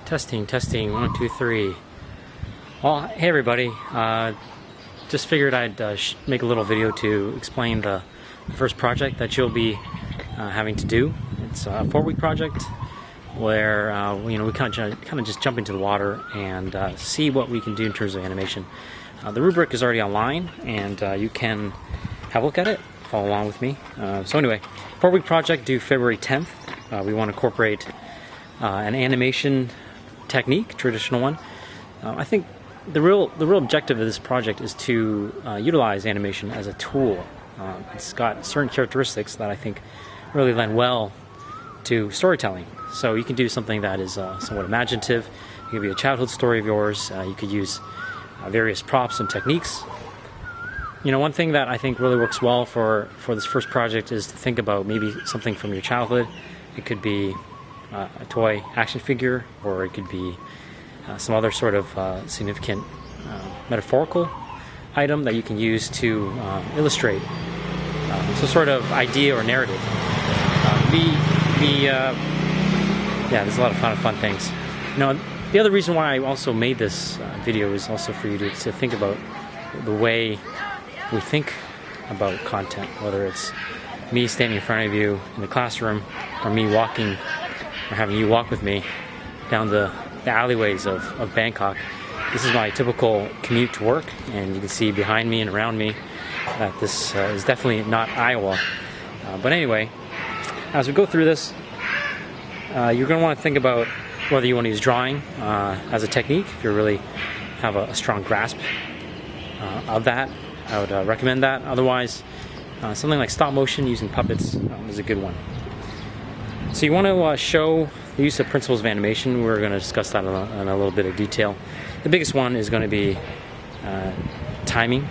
Testing, testing, 1, 2, 3. Well, hey everybody. Just figured I'd make a little video to explain the first project that you'll be having to do. It's a 4-week project where we kind of just jump into the water and see what we can do in terms of animation. The rubric is already online, and you can have a look at it. Follow along with me. So anyway, 4-week project due February 10th. We want to incorporate an animation technique, traditional one. I think the real objective of this project is to utilize animation as a tool. It's got certain characteristics that I think really lend well to storytelling. So you can do something that is somewhat imaginative. It could be a childhood story of yours. You could use various props and techniques. You know, one thing that I think really works well for this first project is to think about maybe something from your childhood. It could be a toy action figure, or it could be some other sort of significant metaphorical item that you can use to illustrate some sort of idea or narrative. Yeah, there's a lot of fun things. You know, the other reason why I also made this video is also for you to think about the way we think about content, whether it's me standing in front of you in the classroom, or me walking, or having you walk with me down the alleyways of Bangkok. This is my typical commute to work, and you can see behind me and around me that this is definitely not Iowa. But anyway, as we go through this, you're going to want to think about whether you want to use drawing as a technique. If you really have a strong grasp of that, I would recommend that. Otherwise, something like stop motion using puppets is a good one. So you want to show the use of principles of animation. We're going to discuss that in a little bit of detail. The biggest one is going to be timing.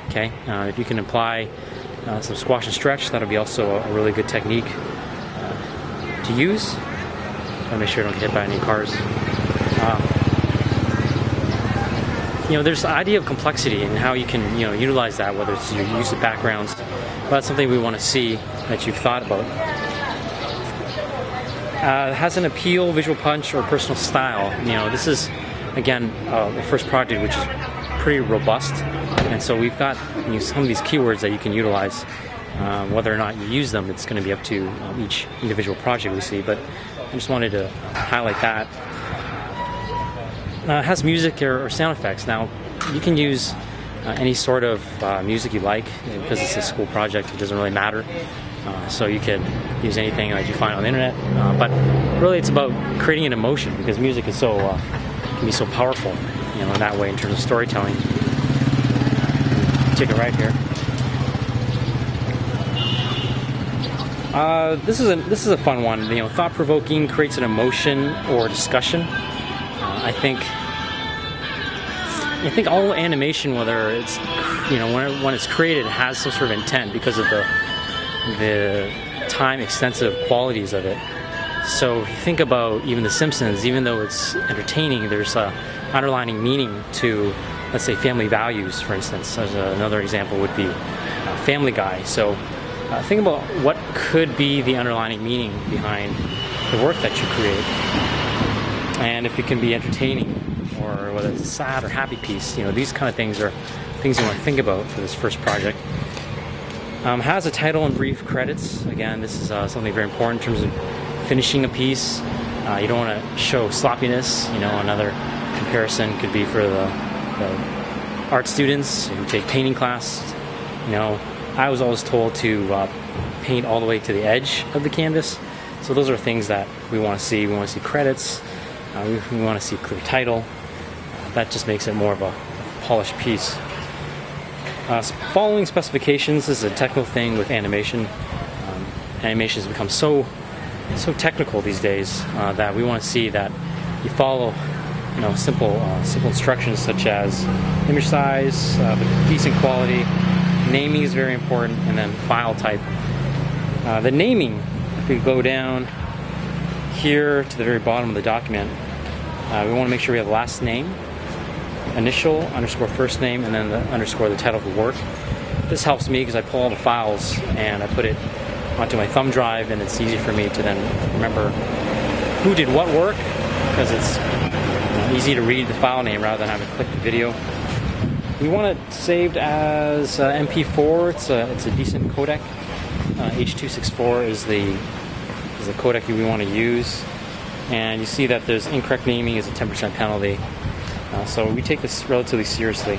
Okay, if you can apply some squash and stretch, that'll be also a really good technique to use. I'll make sure I don't get hit by any cars. You know, there's the idea of complexity and how you can, utilize that, whether it's your use of backgrounds. But that's something we want to see that you've thought about. Has an appeal, visual punch, or personal style. This is, again, the first project, which is pretty robust. And so we've got some of these keywords that you can utilize. Whether or not you use them, it's going to be up to each individual project we see. But I just wanted to highlight that. It has music or sound effects. Now, you can use any sort of music you like, because it's a school project. It doesn't really matter. So you could use anything that you find on the internet. But really, it's about creating an emotion, because music is can be so powerful, in that way in terms of storytelling. Take it right here. This is a fun one. Thought-provoking, creates an emotion or discussion. I think all animation, whether it's when it's created, has some sort of intent because of the time-extensive qualities of it. So if you think about even The Simpsons, even though it's entertaining, there's a underlining meaning to, let's say, family values, for instance. As another example would be Family Guy. So think about what could be the underlining meaning behind the work that you create, and if it can be entertaining, or whether it's a sad or happy piece. These kind of things are things you want to think about for this first project. Has a title and brief credits. Again, this is something very important in terms of finishing a piece. You don't want to show sloppiness. Another comparison could be for the art students who take painting class. I was always told to paint all the way to the edge of the canvas. So those are things that we want to see. We want to see credits. We want to see a clear title. That just makes it more of a polished piece. Following specifications is a technical thing with animation. Animation has become so technical these days that we want to see that you follow simple instructions, such as image size, decent quality. Naming is very important, and then file type. The naming, if we go down here to the very bottom of the document, we want to make sure we have the last name, initial, underscore first name, and then the underscore the title of the work. This helps me because I pull all the files and I put it onto my thumb drive, and it's easy for me to then remember who did what work because it's easy to read the file name rather than having to click the video. We want it saved as MP4. It's a decent codec. H.264 is the codec we want to use. And you see that there's incorrect naming is a 10% penalty. So we take this relatively seriously.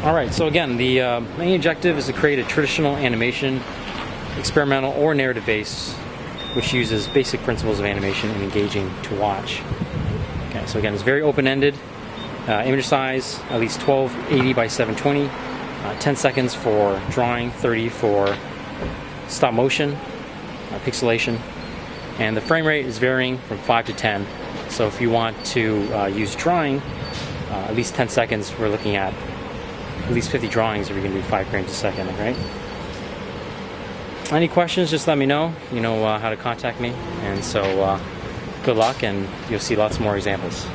Alright, so again, the main objective is to create a traditional animation, experimental or narrative based, which uses basic principles of animation and engaging to watch. Okay, so again, it's very open-ended. Image size, at least 1280 by 720. 10 seconds for drawing, 30 for stop motion, pixelation. And the frame rate is varying from 5 to 10. So if you want to use drawing, at least 10 seconds, we're looking at least 50 drawings if you're going to do 5 frames a second, right? Any questions, just let me know. You know how to contact me. And so good luck, and you'll see lots more examples.